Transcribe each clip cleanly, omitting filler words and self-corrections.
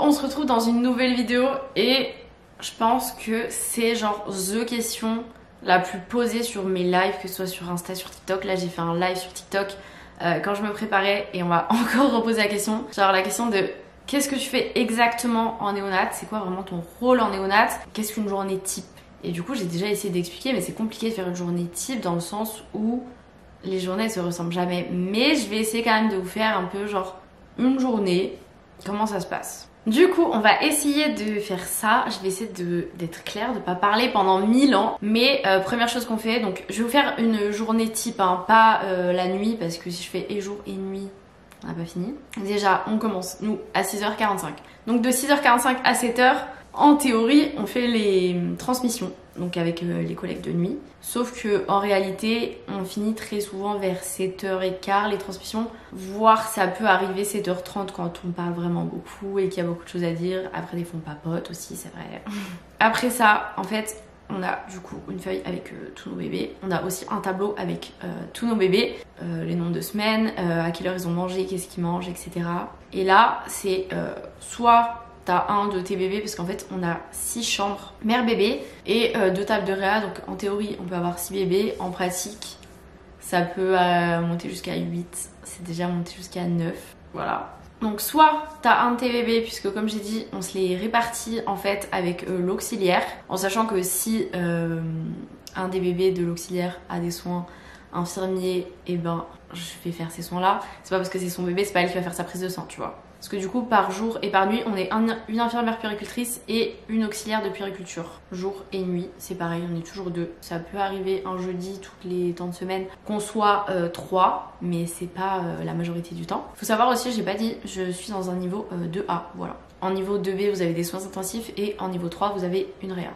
on se retrouve dans une nouvelle vidéo et je pense que c'est genre the question la plus posée sur mes lives, que ce soit sur Insta, sur TikTok. Là j'ai fait un live sur TikTok quand je me préparais et on m'a encore reposé la question. Genre la question de qu'est-ce que tu fais exactement en néonat, c'est quoi vraiment ton rôle en néonat, qu'est-ce qu'une journée type. Et du coup j'ai déjà essayé d'expliquer, mais c'est compliqué de faire une journée type dans le sens où les journées elles se ressemblent jamais. Mais je vais essayer quand même de vous faire un peu genre une journée, comment ça se passe. Du coup, on va essayer de faire ça. Je vais essayer d'être claire, de pas parler pendant 1000 ans. Mais première chose qu'on fait, donc je vais vous faire une journée type, hein, pas la nuit, parce que si je fais et jour et nuit, on n'a pas fini. Déjà, on commence, nous, à 6h45. Donc de 6h45 à 7h, en théorie, on fait les transmissions, donc avec les collègues de nuit. Sauf que en réalité, on finit très souvent vers 7h15 les transmissions, voire ça peut arriver 7h30 quand on parle vraiment beaucoup et qu'il y a beaucoup de choses à dire. Après, des fois, on papote aussi, c'est vrai. Après ça, en fait, on a du coup une feuille avec tous nos bébés. On a aussi un tableau avec tous nos bébés, les nombres de semaines, à quelle heure ils ont mangé, qu'est-ce qu'ils mangent, etc. Et là, c'est soit t'as un de tes bébés, parce qu'en fait on a 6 chambres mère-bébé et 2 tables de réa, donc en théorie on peut avoir 6 bébés, en pratique ça peut monter jusqu'à 8, c'est déjà monté jusqu'à 9, voilà. Donc soit t'as un de tes bébés, puisque comme j'ai dit on se les répartit en fait avec l'auxiliaire, en sachant que si un des bébés de l'auxiliaire a des soins infirmiers, et ben je vais faire ces soins là, c'est pas parce que c'est son bébé, c'est pas elle qui va faire sa prise de sang, tu vois. Parce que du coup, par jour et par nuit, on est une infirmière puéricultrice et une auxiliaire de puériculture. Jour et nuit, c'est pareil, on est toujours 2. Ça peut arriver un jeudi toutes les temps de semaine qu'on soit 3, mais c'est pas la majorité du temps. Faut savoir aussi, j'ai pas dit, je suis dans un niveau 2A, voilà. En niveau 2B, vous avez des soins intensifs et en niveau 3, vous avez une réa.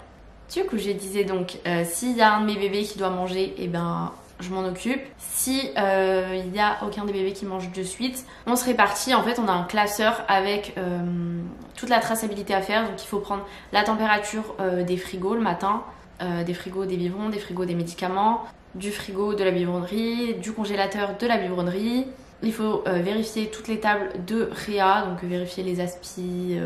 Du coup, je disais donc, s'il y a un de mes bébés qui doit manger, et ben je m'en occupe. Si il y a aucun des bébés qui mange de suite, on se répartit. En fait, on a un classeur avec toute la traçabilité à faire. Donc il faut prendre la température des frigos le matin, des frigos des biberons, des frigos des médicaments, du frigo de la biberonnerie, du congélateur de la biberonnerie. Il faut vérifier toutes les tables de réa, donc vérifier les aspi,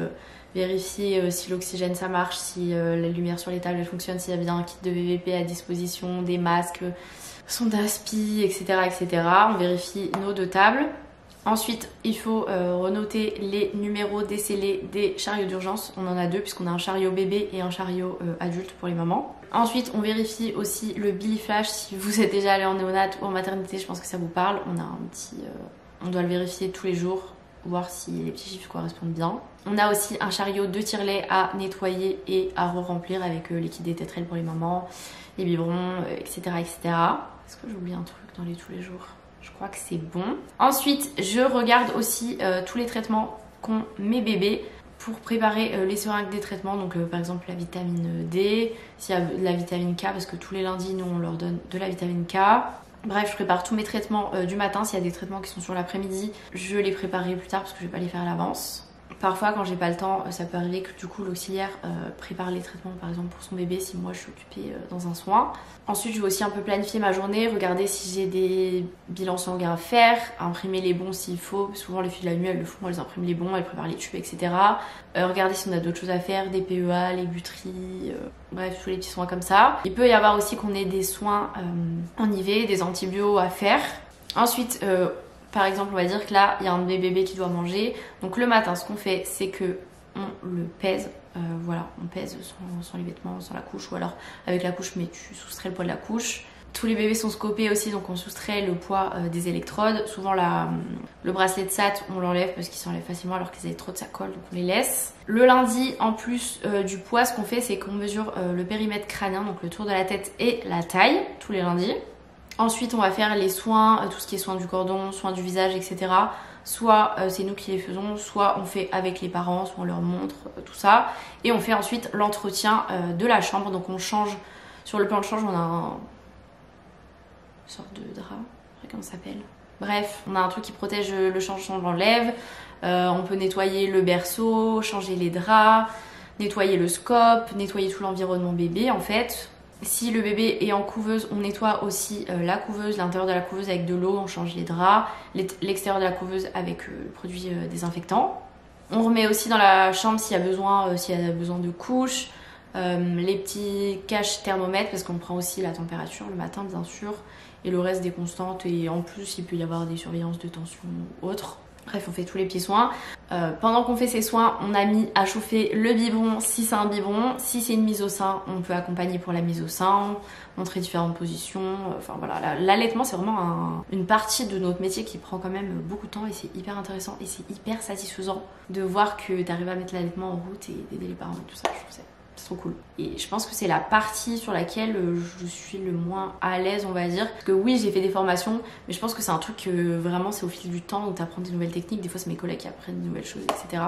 vérifier si l'oxygène ça marche, si la lumière sur les tables elle fonctionne, s'il y a bien un kit de VVP à disposition, des masques, son d'aspi, etc., etc. On vérifie nos 2 tables. Ensuite, il faut renoter les numéros décellés des chariots d'urgence. On en a 2 puisqu'on a un chariot bébé et un chariot adulte pour les mamans. Ensuite, on vérifie aussi le Billy Flash. Si vous êtes déjà allé en néonat ou en maternité, je pense que ça vous parle. On a un petit, on doit le vérifier tous les jours, voir si les petits chiffres correspondent bien. On a aussi un chariot de tire-lait à nettoyer et à re-remplir avec liquide des tétrelles pour les mamans, les biberons, etc., etc. Est-ce que j'oublie un truc dans les tous les jours? Je crois que c'est bon. Ensuite, je regarde aussi tous les traitements qu'ont mes bébés pour préparer les seringues des traitements. Donc par exemple la vitamine D, s'il y a de la vitamine K, parce que tous les lundis, nous on leur donne de la vitamine K. Bref, je prépare tous mes traitements du matin. S'il y a des traitements qui sont sur l'après-midi, je les préparerai plus tard parce que je vais pas les faire à l'avance. Parfois quand j'ai pas le temps, ça peut arriver que du coup l'auxiliaire prépare les traitements par exemple pour son bébé si moi je suis occupée dans un soin. Ensuite je vais aussi un peu planifier ma journée, regarder si j'ai des bilans sanguins à faire, imprimer les bons s'il faut. Souvent les filles de la nuit elles le font, elles impriment les bons, elles préparent les tubes, etc. Regarder si on a d'autres choses à faire, des PEA, les buteries, bref tous les petits soins comme ça. Il peut y avoir aussi qu'on ait des soins en IV, des antibiotiques à faire. Ensuite par exemple, on va dire que là, il y a un de mes bébés qui doit manger. Donc le matin, ce qu'on fait, c'est que on le pèse. Voilà, on pèse sans les vêtements, sans la couche, ou alors avec la couche, mais tu soustrais le poids de la couche. Tous les bébés sont scopés aussi, donc on soustrait le poids des électrodes. Souvent, le bracelet de SAT, on l'enlève parce qu'il s'enlève facilement, alors que les électrodes, ça colle, donc on les laisse. Le lundi, en plus du poids, ce qu'on fait, c'est qu'on mesure le périmètre crânien, donc le tour de la tête et la taille, tous les lundis. Ensuite, on va faire les soins, tout ce qui est soins du cordon, soins du visage, etc. Soit c'est nous qui les faisons, soit on fait avec les parents, soit on leur montre tout ça. Et on fait ensuite l'entretien de la chambre. Donc on change, sur le plan de change, on a une sorte de drap, je sais pas comment ça s'appelle. Bref, on a un truc qui protège le change, on l'enlève. On peut nettoyer le berceau, changer les draps, nettoyer le scope, nettoyer tout l'environnement bébé en fait. Si le bébé est en couveuse, on nettoie aussi la couveuse, l'intérieur de la couveuse avec de l'eau, on change les draps, l'extérieur de la couveuse avec le produit désinfectant. On remet aussi dans la chambre s'il y a besoin de couches, les petits caches thermomètres parce qu'on prend aussi la température le matin bien sûr, et le reste des constantes, et en plus il peut y avoir des surveillances de tension ou autres. Bref, on fait tous les petits soins. Pendant qu'on fait ces soins, on a mis à chauffer le biberon si c'est un biberon. Si c'est une mise au sein, on peut accompagner pour la mise au sein, montrer différentes positions. Enfin voilà, l'allaitement c'est vraiment une partie de notre métier qui prend quand même beaucoup de temps, et c'est hyper intéressant et c'est hyper satisfaisant de voir que tu arrives à mettre l'allaitement en route et d'aider les parents et tout ça. Je trouve ça c'est trop cool. Et je pense que c'est la partie sur laquelle je suis le moins à l'aise, on va dire. Parce que oui, j'ai fait des formations, mais je pense que c'est un truc que vraiment c'est au fil du temps où tu apprends des nouvelles techniques. Des fois, c'est mes collègues qui apprennent de nouvelles choses, etc.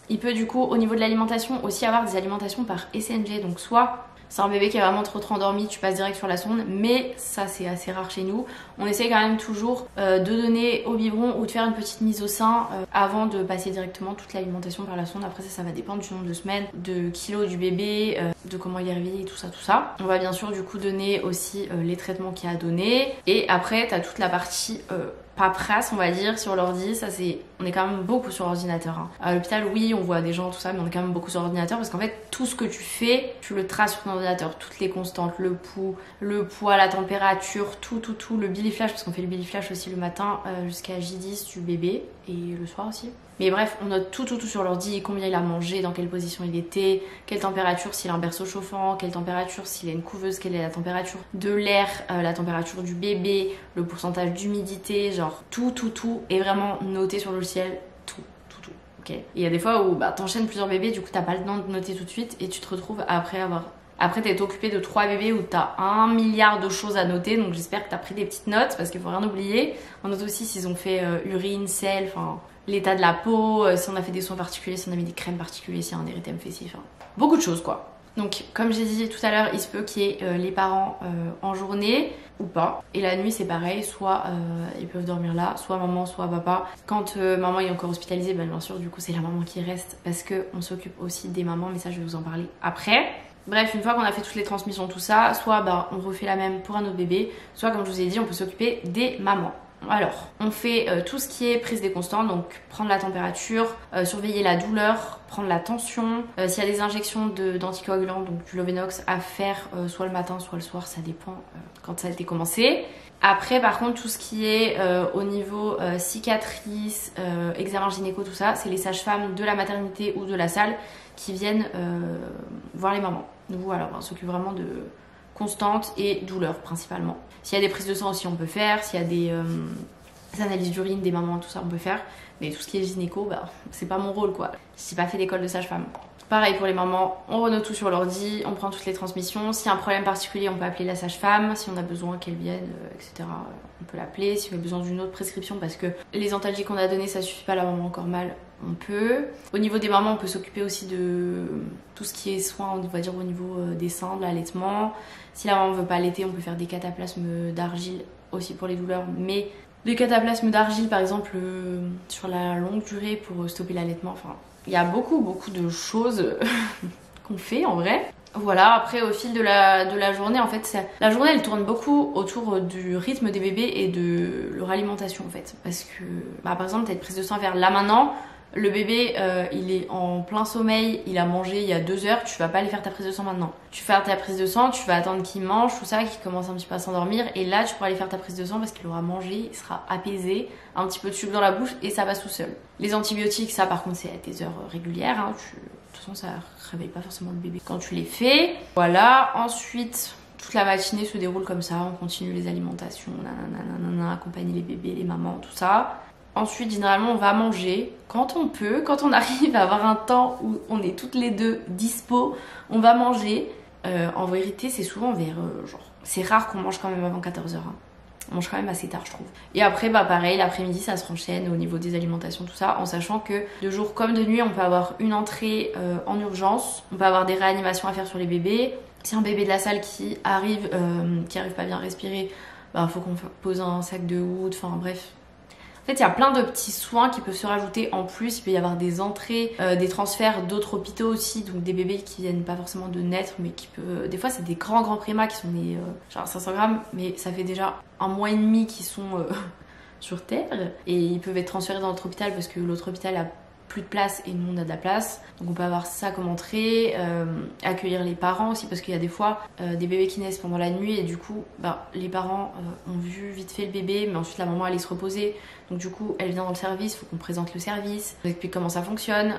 Il peut du coup, au niveau de l'alimentation, aussi avoir des alimentations par SNG. Donc soit c'est un bébé qui est vraiment trop endormi, tu passes direct sur la sonde, mais ça c'est assez rare chez nous. On essaie quand même toujours de donner au biberon ou de faire une petite mise au sein avant de passer directement toute l'alimentation par la sonde. Après ça va dépendre du nombre de semaines, de kilos du bébé, de comment il est réveillé, tout ça, tout ça. On va bien sûr du coup donner aussi les traitements qu'il y a à donner. Et après t'as toute la partie paperasse, on va dire, sur l'ordi. Ça c'est, on est quand même beaucoup sur l'ordinateur, hein. À l'hôpital, oui, on voit des gens, tout ça, mais on est quand même beaucoup sur l'ordinateur parce qu'en fait, tout ce que tu fais, tu le traces sur ton ordinateur. Toutes les constantes, le poids, la température, tout, le Billy Flash, parce qu'on fait le Billy Flash aussi le matin jusqu'à J10 du bébé et le soir aussi. Mais bref, on note tout sur l'ordi, combien il a mangé, dans quelle position il était, quelle température, s'il a un berceau chauffant, quelle température, s'il a une couveuse, quelle est la température de l'air, la température du bébé, le pourcentage d'humidité, genre tout est vraiment noté sur le logiciel, tout. Ok. Et il y a des fois où t'enchaînes plusieurs bébés, du coup t'as pas le temps de noter tout de suite et tu te retrouves après t'es occupé de 3 bébés où t'as 1 milliard de choses à noter, donc j'espère que t'as pris des petites notes parce qu'il faut rien oublier. On note aussi s'ils ont fait urine, sel, enfin l'état de la peau, si on a fait des soins particuliers, si on a mis des crèmes particulières, si on a un érythème fessier, enfin beaucoup de choses quoi. Donc comme j'ai dit tout à l'heure, il se peut qu'il y ait les parents en journée ou pas. Et la nuit c'est pareil, soit ils peuvent dormir là, soit maman, soit papa. Quand maman est encore hospitalisée, bien sûr du coup c'est la maman qui reste parce qu'on s'occupe aussi des mamans, mais ça je vais vous en parler après. Bref, une fois qu'on a fait toutes les transmissions, tout ça, soit on refait la même pour un autre bébé, soit comme je vous ai dit, on peut s'occuper des mamans. Alors, on fait tout ce qui est prise des constantes, donc prendre la température, surveiller la douleur, prendre la tension. S'il y a des injections d'anticoagulants, donc du Lovenox à faire soit le matin, soit le soir, ça dépend quand ça a été commencé. Après, par contre, tout ce qui est au niveau cicatrices, examen gynéco, tout ça, c'est les sages-femmes de la maternité ou de la salle qui viennent voir les mamans. Donc voilà, on s'occupe vraiment de constantes et douleurs principalement. S'il y a des prises de sang aussi, on peut faire. S'il y a des analyses d'urine des mamans, tout ça, on peut faire. Mais tout ce qui est gynéco, c'est pas mon rôle quoi. J'ai pas fait d'école de sage-femme. Pareil pour les mamans, on renote tout sur l'ordi, on prend toutes les transmissions. S'il y a un problème particulier, on peut appeler la sage-femme. Si on a besoin qu'elle vienne, etc., on peut l'appeler. Si on a besoin d'une autre prescription parce que les antalgiques qu'on a donnés, ça suffit pas, la maman a encore mal, on peut. Au niveau des mamans, on peut s'occuper aussi de tout ce qui est soins, on va dire au niveau des seins, de l'allaitement. Si la maman veut pas allaiter, on peut faire des cataplasmes d'argile aussi pour les douleurs, mais des cataplasmes d'argile par exemple sur la longue durée pour stopper l'allaitement. Enfin, il y a beaucoup de choses qu'on fait en vrai. Voilà, après au fil de la journée, en fait, la journée elle tourne beaucoup autour du rythme des bébés et de leur alimentation en fait. Parce que, par exemple, t'as une prise de sang vers là maintenant, le bébé il est en plein sommeil, il a mangé il y a 2 heures, tu vas pas aller faire ta prise de sang maintenant. Tu fais ta prise de sang, tu vas attendre qu'il mange, tout ça, qu'il commence un petit peu à s'endormir, et là tu pourras aller faire ta prise de sang parce qu'il aura mangé, il sera apaisé, un petit peu de sucre dans la bouche et ça passe tout seul. Les antibiotiques, ça par contre c'est à tes heures régulières, hein. De toute façon ça réveille pas forcément le bébé quand tu les fais. Voilà, ensuite toute la matinée se déroule comme ça, on continue les alimentations, accompagner les bébés, les mamans, tout ça. Ensuite, généralement, on va manger quand on peut, quand on arrive à avoir un temps où on est toutes les deux dispo, on va manger. En vérité, c'est souvent vers c'est rare qu'on mange quand même avant 14h. Hein. On mange quand même assez tard, je trouve. Et après, pareil, l'après-midi, ça se renchaîne au niveau des alimentations, tout ça, en sachant que de jour comme de nuit, on peut avoir une entrée en urgence, on peut avoir des réanimations à faire sur les bébés. Si un bébé de la salle qui arrive pas bien à respirer, faut qu'on pose un sac de hood, enfin bref. En fait, il y a plein de petits soins qui peuvent se rajouter en plus. Il peut y avoir des entrées, des transferts d'autres hôpitaux aussi, donc des bébés qui viennent pas forcément de naître, mais qui peuvent... Des fois, c'est des grands prémas qui sont nés genre 500 grammes, mais ça fait déjà 1 mois et demi qu'ils sont sur Terre. Et ils peuvent être transférés dans notre hôpital parce que l'autre hôpital a plus de place et nous on a de la place. Donc on peut avoir ça comme entrée, accueillir les parents aussi parce qu'il y a des fois des bébés qui naissent pendant la nuit et du coup les parents ont vu vite fait le bébé mais ensuite la maman allait se reposer. Donc du coup elle vient dans le service, il faut qu'on présente le service, on explique comment ça fonctionne,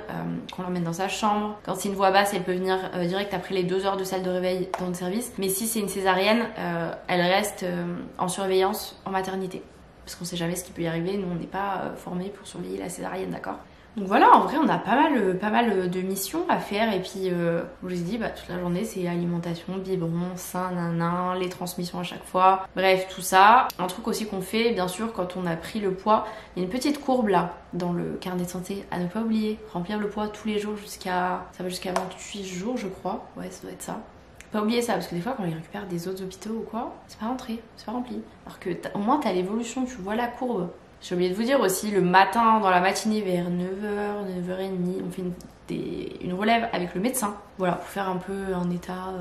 qu'on l'emmène dans sa chambre. Quand c'est une voix basse elle peut venir direct après les 2 heures de salle de réveil dans le service. Mais si c'est une césarienne, elle reste en surveillance en maternité. Parce qu'on sait jamais ce qui peut y arriver, nous on n'est pas formés pour surveiller la césarienne, d'accord? Donc voilà, en vrai on a pas mal de missions à faire et puis je vous ai dit toute la journée c'est alimentation, biberon, sein, nanan, les transmissions à chaque fois, bref tout ça. Un truc aussi qu'on fait bien sûr quand on a pris le poids, il y a une petite courbe là dans le carnet de santé à ne pas oublier, remplir le poids tous les jours ça va jusqu'à 28 jours je crois, ouais ça doit être ça. Pas oublier ça parce que des fois quand on les récupère des autres hôpitaux ou quoi, c'est pas rentré, c'est pas rempli. Alors que au moins t'as l'évolution, tu vois la courbe. J'ai oublié de vous dire aussi, le matin, dans la matinée vers 9h, 9h30, on fait une relève avec le médecin. Voilà, pour faire un peu un état,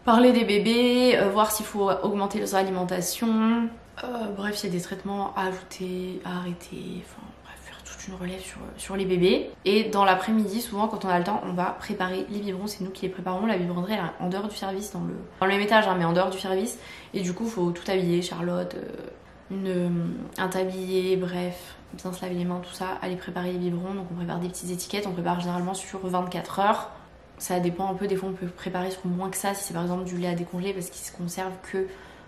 parler des bébés, voir s'il faut augmenter leur alimentation. Bref, il y a des traitements à ajouter, à arrêter, enfin bref, faire toute une relève sur les bébés. Et dans l'après-midi, souvent quand on a le temps, on va préparer les biberons, c'est nous qui les préparons. La biberonnerie elle est en dehors du service, dans le même étage, hein, mais en dehors du service. Et du coup, il faut tout habiller, Charlotte... un tablier, bref, bien se laver les mains, tout ça, aller préparer les biberons. Donc on prépare des petites étiquettes, on prépare généralement sur 24 heures. Ça dépend un peu, des fois on peut préparer sur moins que ça si c'est par exemple du lait à décongeler parce qu'il se conserve que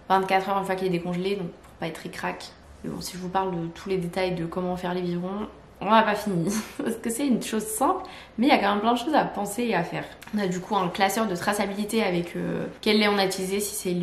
24 heures une fois qu'il est décongelé, donc pour pas être ric-rac. Mais bon, si je vous parle de tous les détails de comment faire les biberons, on n'a pas fini parce que c'est une chose simple mais il y a quand même plein de choses à penser et à faire. On a du coup un classeur de traçabilité avec quel lait on a utilisé, si c'est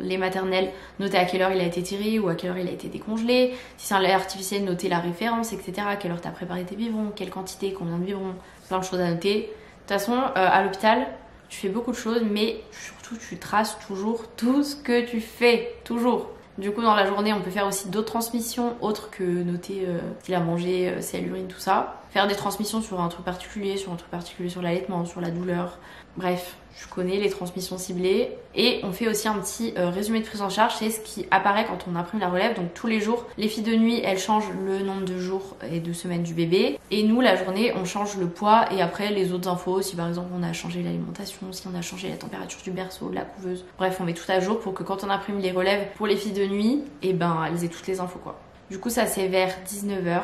les maternelles, noter à quelle heure il a été tiré ou à quelle heure il a été décongelé. Si c'est un lait artificiel, noter la référence, etc. À quelle heure tu as préparé tes biberons, quelle quantité, combien de biberons, plein de choses à noter. De toute façon, à l'hôpital, tu fais beaucoup de choses, mais surtout tu traces toujours tout ce que tu fais, toujours. Du coup, dans la journée, on peut faire aussi d'autres transmissions, autres que noter s'il a mangé, si elle urine, tout ça. Faire des transmissions sur un truc particulier, sur l'allaitement, sur la douleur. Bref, je connais les transmissions ciblées. Et on fait aussi un petit résumé de prise en charge, c'est ce qui apparaît quand on imprime la relève. Donc tous les jours, les filles de nuit, elles changent le nombre de jours et de semaines du bébé. Et nous, la journée, on change le poids et après les autres infos, si par exemple on a changé l'alimentation, si on a changé la température du berceau, de la couveuse. Bref, on met tout à jour pour que quand on imprime les relèves pour les filles de nuit, et elles aient toutes les infos quoi. Du coup, ça c'est vers 19h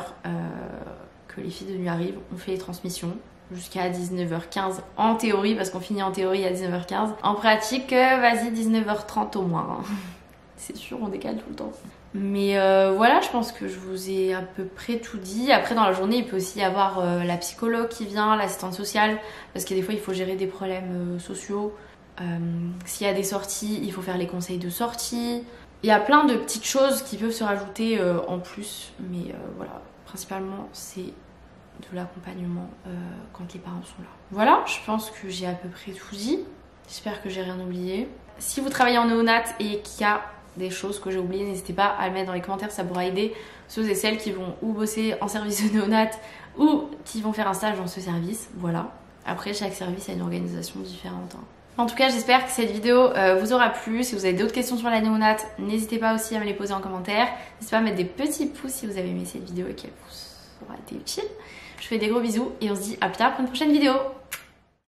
que les filles de nuit arrivent, on fait les transmissions. Jusqu'à 19h15 en théorie, parce qu'on finit en théorie à 19h15. En pratique, vas-y 19h30 au moins. C'est sûr, on décale tout le temps. Mais voilà, je pense que je vous ai à peu près tout dit. Après, dans la journée, il peut aussi y avoir la psychologue qui vient, l'assistante sociale, parce que des fois, il faut gérer des problèmes sociaux. S'il y a des sorties, il faut faire les conseils de sortie. Il y a plein de petites choses qui peuvent se rajouter en plus, mais voilà, principalement, c'est de l'accompagnement quand les parents sont là. Voilà, je pense que j'ai à peu près tout dit. J'espère que j'ai rien oublié. Si vous travaillez en néonat et qu'il y a des choses que j'ai oubliées, n'hésitez pas à le mettre dans les commentaires, ça pourra aider ceux et celles qui vont ou bosser en service de néonat ou qui vont faire un stage dans ce service. Voilà. Après, chaque service a une organisation différente. En tout cas, j'espère que cette vidéo vous aura plu. Si vous avez d'autres questions sur la néonat, n'hésitez pas aussi à me les poser en commentaire. N'hésitez pas à mettre des petits pouces si vous avez aimé cette vidéo et qu'elle vous aura été utile. Je vous fais des gros bisous et on se dit à plus tard pour une prochaine vidéo.